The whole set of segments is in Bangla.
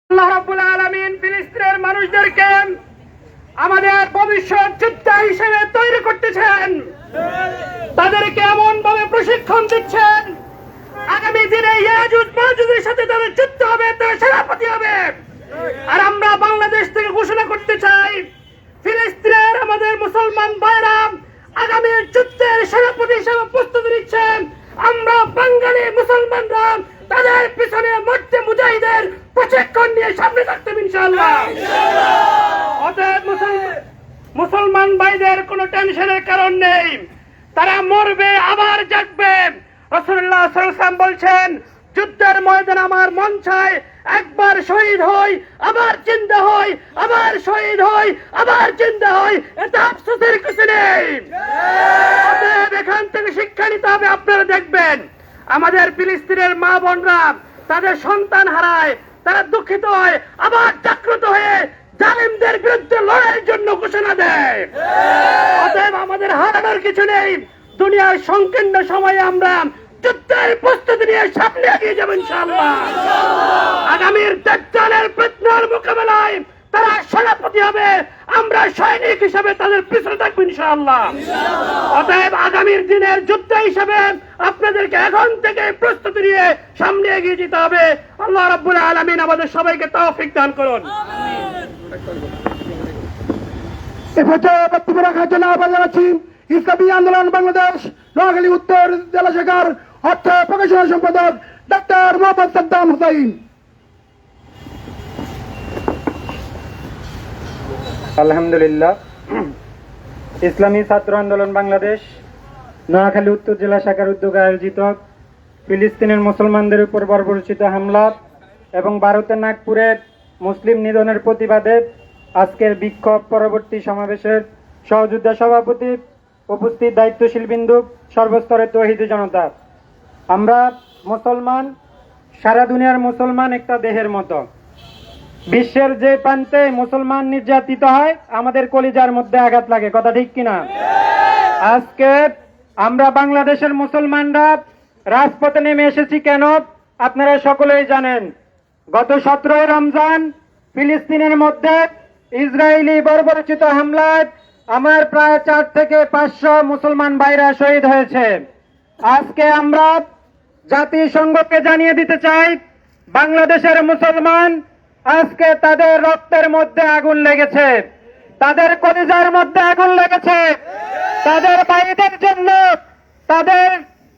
আল্লাহ রাব্বুল আলামিন ফিলিস্তিনের মানুষদেরকে আমাদের ভবিষ্যৎ যোদ্ধা হিসেবে তৈরি করতেছেন। তাদেরকে এমন ভাবে প্রশিক্ষণ দিচ্ছেন, আগামী দিনে ইয়াজুজ মাজুজের সাথে তাদের যুদ্ধ হবে, তারা সেনাপতি হবে। আর আমরা বাংলাদেশ থেকে ঘোষণা করতে চাই, ফিলিস্তিনের আমাদের মুসলমান ভাইরা আগামী যুদ্ধের সেনাপতি হিসেবে প্রস্তুতি নিচ্ছেন। আমরা বাঙালি মুসলমানরা তাদের পিছনে মধ্যে মুজাহিদের প্রশিক্ষণ নিয়ে সামনে থাকতে ইনশাআল্লাহ। অতএব মুসলমান ভাইদের কোনো টেনশনের কারণ নেই, তারা মরবে আবার জাগবে। রাসূলুল্লাহ সাল্লাল্লাহু আলাইহি ওয়াসাল্লাম বলছেন, যুদ্ধের ময়দানে আমার মন চায় একবার শহীদ হই, আবার জিন্দা হই, আবার শহীদ হই, আবার জিন্দা হই, এটা আফসোসের কিছু নেই। অতএব এখান থেকে শিক্ষা নিতে হবে। আপনারা দেখবেন আমাদের ফিলিস্তিনের মা বোনরা তাদের সন্তান হারায়, তারা দুঃখিত হয়, আবার জাগ্রত হয়ে জালিমদের বিরুদ্ধে লড়াইয়ের জন্য ঘোষণা দেয়। অতএব আমাদের হারানোর কিছু নেই। দুনিয়ার সংকীর্ণ সময়ে আমরা যুদ্ধের প্রস্তুতি নিয়ে সামনে এগিয়ে যাবো ইনশাআল্লাহ। আগামীর দাজ্জালের ফিতনার মোকাবেলায় তারা সেনাপতি হবে, আমরা সৈনিক হিসেবে তাদের পিছনে থাকবো ইনশাআল্লাহ। অতএব আগামীর দিনের যুদ্ধ হিসেবে আপনাদেরকে এখন থেকে প্রস্তুতি নিয়ে সামনে এগিয়ে যেতে হবে। আল্লাহ রাব্বুল আলামিন আমাদের সবাইকে তৌফিক দান করুন। এ পর্যায়ে বক্তব্য রাখার জন্য আহ্বান জানাচ্ছি ইসলামী আন্দোলন বাংলাদেশ নোয়াখালী উত্তর জেলা শাখার অর্থ প্রকাশনা সম্পাদক ডাক্তার মোহাম্মদ সাদ্দাম হুসাইন। আলহামদুলিল্লাহ, ইসলামী ছাত্র আন্দোলন বাংলাদেশ নোয়াখালী উত্তর জেলা শাখার উদ্যোগে আয়োজিত ফিলিস্তিনের মুসলমানদের উপর বর্বরচিত হামলা এবং ভারতের নাগপুরের মুসলিম নিধনের প্রতিবাদে আজকের বিক্ষোভ পরবর্তী সমাবেশের সহযোদ্ধা সভাপতি, উপস্থিত দায়িত্বশীল বিন্দু, সর্বস্তরের তৌহিদি জনতা, আমরা মুসলমান, সারা দুনিয়ার মুসলমান একটা দেহের মতো। বিশ্বের যে প্রান্তে মুসলমান নির্যাতিত হয় আমাদের কলিজার মধ্যে আঘাত লাগে, কথা ঠিক কিনা? আজকে আমরা বাংলাদেশের মুসলমানরা রাজপথে নেমে এসেছি কেন আপনারা সকলেই জানেন। গত 17 রমজান ফিলিস্তিনের মধ্যে ইসরায়েলি বর্বরচিত হামলায় আমার প্রায় 4 থেকে 500 মুসলমান ভাইরা শহীদ হয়েছে। আজকে আমরা জাতিসংঘকে জানিয়ে দিতে চাই, বাংলাদেশের মুসলমান আজকে তাদের রক্তের মধ্যে আগুন লেগেছে, তাদের কলিজার মধ্যে আগুন লেগেছে, তাদের ভাইদের জন্য তাদের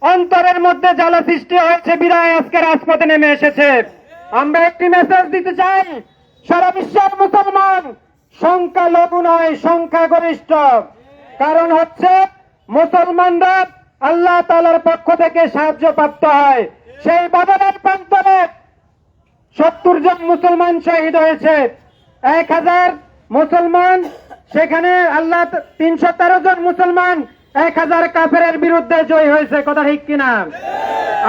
অন্তরের মধ্যে জ্বালা সৃষ্টি হয়েছে বিরায় আজকে রাজপথে নেমে এসেছে। আমরা একটি মেসেজ দিতে চাই, সারা বিশ্বের মুসলমান সংখ্যালঘু নয়, সংখ্যাগরিষ্ঠ। কারণ হচ্ছে মুসলমানরা আল্লাহ তাআলার পক্ষ থেকে সাহায্য প্রাপ্ত হয়। সেই বাদলের প্রান্তরে 70 জন মুসলমান শহীদ হয়েছে, 1000 মুসলমান, সেখানে আল্লাহ 313 জন মুসলমান 1000 কাফেরের বিরুদ্ধে জয় হয়েছে, কথা ঠিক কিনা?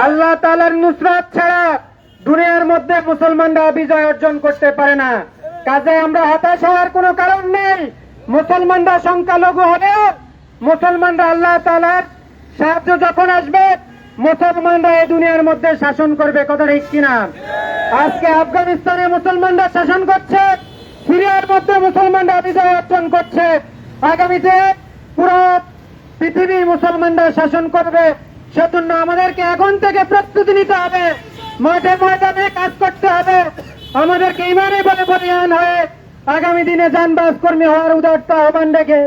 আল্লাহ তাআলার নুসরাত ছাড়া দুনিয়ার মধ্যে মুসলমানরা বিজয় অর্জন করতে পারে না। কাজে আমরা হতাশ হওয়ার কোনো কারণ নেই। মুসলমানরা সংখ্যালঘু হলেও মুসলমানরা আল্লাহ তাআলার সাহায্য যখন আসবে মুসলমানরা এই দুনিয়ার মধ্যে শাসন করবে, কথা ঠিক কিনা? আজকে আফগানিস্তানে মুসলমানরা শাসন করছে, সিরিয়ার মধ্যে মুসলমানরা বিজয় অর্জন করছে, আগামীতে পুরো পৃথিবী মুসলমানরা শাসন করবে। সেজন্য আমাদেরকে এখন থেকে প্রস্তুতি নিতে হবে, মাঠে ময়দানে কাজ করতে হবে, আমাদেরকে ইমানে বলে বলিয়ান হয়ে আগামী দিনে জানবাজ কর্মী হওয়ার উদারতা আহ্বান রেখে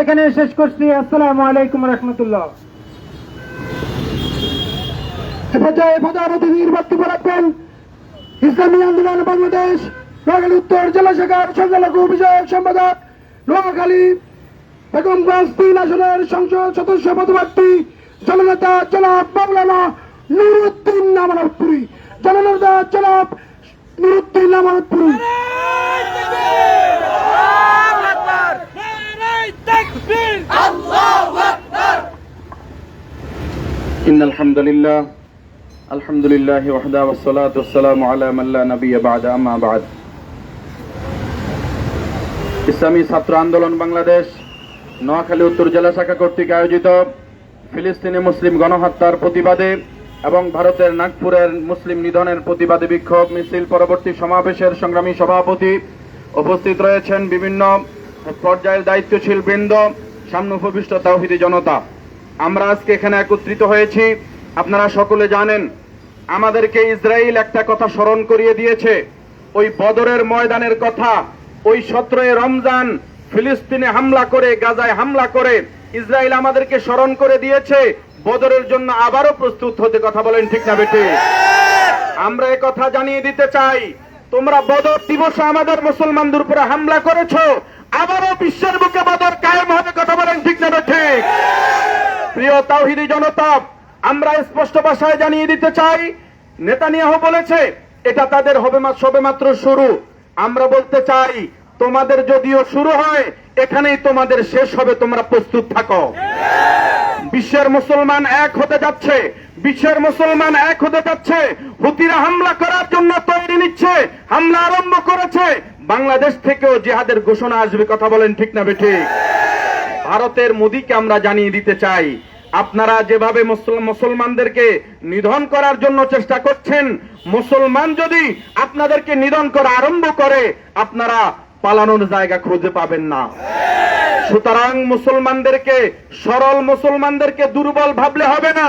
এখানে শেষ করছি। আসসালামু আলাইকুম রহমতুল্লাহ। এ পর্যায়ে প্রধান অতিথির বক্তব্য রাখবেন ইসলামী আন্দোলন বাংলাদেশ নোয়াখালী উত্তর জেলা শাখার সংখ্যালঘু বিষয়ক সম্পাদক নোয়াখালী বেগমগঞ্জ 3 আসনের সংসদ সদস্য পদপ্রার্থী জননেতা জনাব মাওলানা নুরুদ্দিন আমানতপুরী। জননেতা জনাব নুরুদ্দিন আমানতপুরী। ইন্নাল হামদুলিল্লাহ আলহামদুলিল্লাহি ওয়াহদা ওয়াসসালাতু ওয়াসসালামু আলা মান লা নাবিয়্যা বা'দা, আম্মা বা'দ। ইসলামী ছাত্র আন্দোলন বাংলাদেশ নোয়াখালী উত্তর জেলা শাখা কর্তৃক আয়োজিত ফিলিস্তিনি মুসলিম গণহত্যার প্রতিবাদে এবং ভারতের নাগপুরের মুসলিম নিধনের প্রতিবাদী বিক্ষোভ মিছিল পরবর্তী সমাবেশের সংগ্রামী সভাপতি, উপস্থিত রয়েছেন বিভিন্ন পর্যায়ের দায়িত্বশীল বৃন্দ, সামনে উপবিষ্ট তাওহীদি জনতা। আমরা আজকে এখানে একত্রিত হয়েছি, আপনারা সকলে জানেন আমাদেরকে ইসরায়েল একটা কথা স্মরণ করিয়ে দিয়েছে, ওই বদরের ময়দানের কথা। ওই 17 রমজান ফিলিস্তিনে হামলা করে, গাজায় হামলা করে ইসরায়েল আমাদেরকে স্মরণ করে দিয়েছে বদরের জন্য আবারও প্রস্তুত হতে। কথা বলেন ঠিক না বেঠিক? আমরা এই কথা জানিয়ে দিতে চাই, তোমরা বদর দিবসে আমাদের মুসলমানদের উপরে হামলা করেছো, আবারও বিশ্বের বুকে বদর কায়েম হবে। কথা বলেন ঠিক না বেঠিক? প্রিয় তাওহীদি জনতা, আমরা স্পষ্ট ভাষায় জানিয়ে দিতে চাই, নেতানিয়াহু বলেছে এটা তাদের সবেমাত্র শুরু। আমরা বলতে চাই তোমাদের যদিও শুরু হয়, এখানেই তোমাদের শেষ হবে, তোমরা প্রস্তুত থাকো। বিশ্বের মুসলমান এক হতে যাচ্ছে, বিশ্বের মুসলমান এক হতে যাচ্ছে। হুতিরা হামলা করার জন্য তৈরি নিচ্ছে, হামলা আরম্ভ করেছে। বাংলাদেশ থেকেও জিহাদের ঘোষণা আসবে। কথা বলেন ঠিক না বেঠিক? ভারতের মোদীকে আমরা জানিয়ে দিতে চাই, আপনারা যেভাবে মুসলমানদেরকে নিধন করার জন্য চেষ্টা করছেন, মুসলমান যদি আপনাদেরকে নিধন করা আরম্ভ করে, আপনারা পালানোর জায়গা খুঁজে পাবেন না। সুতরাং মুসলমানদেরকে, সরল মুসলমানদেরকে দুর্বল ভাবলে হবে না।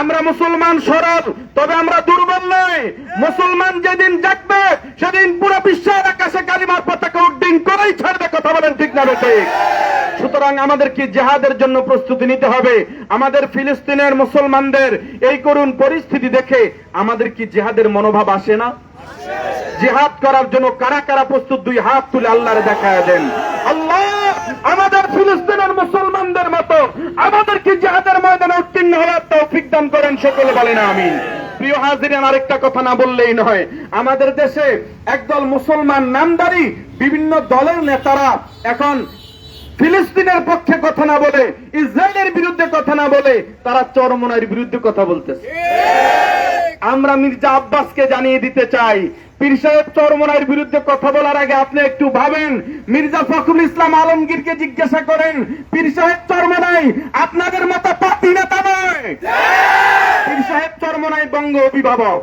আমরা মুসলমান সরল, তবে আমরা দুর্বল নই। মুসলমান যেদিন জাগবে, সেদিন পুরো বিশ্বের আকাশে কালিমার পতাকা উড্ডীন করেই ছাড়বে। কথা বলেন ঠিক না বেঠিক? সুতরাং আমাদেরকে জিহাদের জন্য প্রস্তুতি নিতে হবে। আমাদের ফিলিস্তিনের মুসলমানদের এই করুণ পরিস্থিতি দেখে আমাদের কি জিহাদের মনোভাব আসে না? জিহাদ করার জন্য কারা কারা প্রস্তুত? দুই হাত তুলে আল্লাহরে দেখায় দেন। আল্লাহ আমাদের ফিলিস্তিনের মুসলমানদের মতো আমাদেরকে জিহাদের ময়দানে উত্তীর্ণ হওয়ার তৌফিক দান করেন। সকলে বলেন আমিন। প্রিয় হাজিরিন, আরেকটা কথা না বললেই নয়, আমাদের দেশে একদল মুসলমান নামধারী বিভিন্ন দলের নেতারা এখন ফিলিস্তিনের পক্ষে কথা না বলে, ইসরায়েলের বিরুদ্ধে কথা না বলে, তারা চরমনাইয়ের বিরুদ্ধে কথা বলতেছে। আমরা মির্জা আব্বাসকে জানিয়ে দিতে চাই, পীর সাহেব চরমনাইয়ের বিরুদ্ধে কথা বলার আগে আপনি একটু ভাবেন। মির্জা ফখরুল ইসলাম আলমগীরকে জিজ্ঞাসা করেন, পীর সাহেব চরমনাই আপনাদের মতো পার্টি নেতা নয়। পীর সাহেব চরমনাই বঙ্গ অভিভাবক।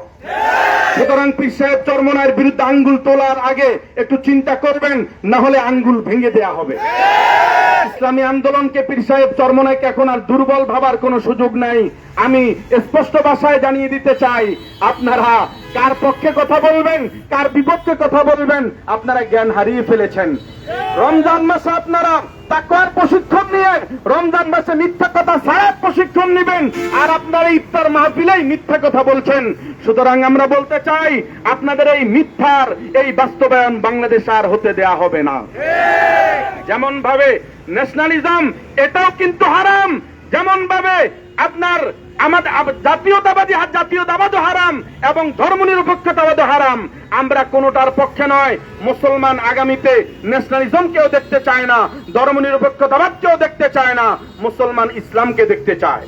সুতরাং পীর সাহেব চরমনাইয়ের বিরুদ্ধে আঙ্গুল তোলার আগে একটু চিন্তা করবেন, না হলে আঙ্গুল ভেঙে দেয়া হবে। ইসলামী আন্দোলনকে, পীর সাহেব চরমনাইকে এখন আর দুর্বল ভাবার কোনো সুযোগ নাই। আমি স্পষ্ট ভাষায় জানিয়ে দিতে চাই, আপনারা কার পক্ষে কথা বলবেন, কার বিপক্ষে কথা বলবেন, আপনারা জ্ঞান হারিয়ে ফেলেছেন। রমজান মাসে আপনারা তাকওয়ার প্রশিক্ষণ নিয়ে, রমজান মাসে মিথ্যা কথা ছাড়ার প্রশিক্ষণ নেবেন, আর আপনারা ইফতার মাহফিলেই মিথ্যা কথা বলছেন। সুতরাং আমরা বলতে চাই, আপনাদের এই মিথ্যার এই বাস্তবায়ন বাংলাদেশ আর হতে দেয়া হবে না। যেমন ভাবে ন্যাশনালিজম, এটাও কিন্তু হারাম। যেমন ভাবে আপনার আমাদের জাতীয়তাবাদও হারাম এবং ধর্মনিরপেক্ষতাবাদও হারাম। আমরা কোনোটার পক্ষে নয়। মুসলমান আগামীতে ন্যাশনালিজমকেও দেখতে চায় না, ধর্মনিরপেক্ষতাবাদকেও দেখতে চায় না। মুসলমান ইসলামকে দেখতে চায়।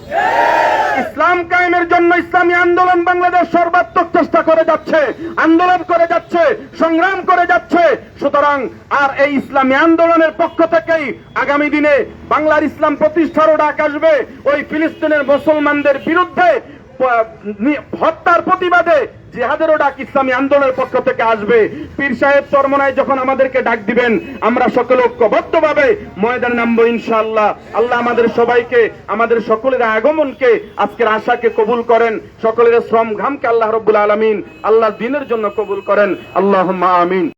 ইসলাম কায়েমের জন্য ইসলামী আন্দোলন বাংলাদেশ সর্বাত্মক চেষ্টা করে যাচ্ছে, আন্দোলন করে যাচ্ছে, সংগ্রাম করে যাচ্ছে। সুতরাং আর এই ইসলামী আন্দোলনের পক্ষ থেকেই আগামী দিনে বাংলার ইসলাম প্রতিষ্ঠারও ডাক আসবে। ওই ফিলিস্তিনের মুসলমানদের বিরুদ্ধে হত্যার প্রতিবাদে জিহাদেরও ডাক ইসলামী আন্দোলনের পক্ষ থেকে আসবে। পীর সাহেব চরমনাই যখন আমাদেরকে ডাক দিবেন, আমরা সকলে ঐক্যবদ্ধভাবে ময়দানে নামবো ইনশাআল্লাহ। আল্লাহ আমাদের সবাইকে, আমাদের সকলের আগমনকে, আজকের আশাকে কবুল করেন। সকলের শ্রম ঘামকে আল্লাহ রাব্বুল আলামিন আল্লাহর দ্বীনের জন্য কবুল করেন। আল্লাহুম্মা আমিন।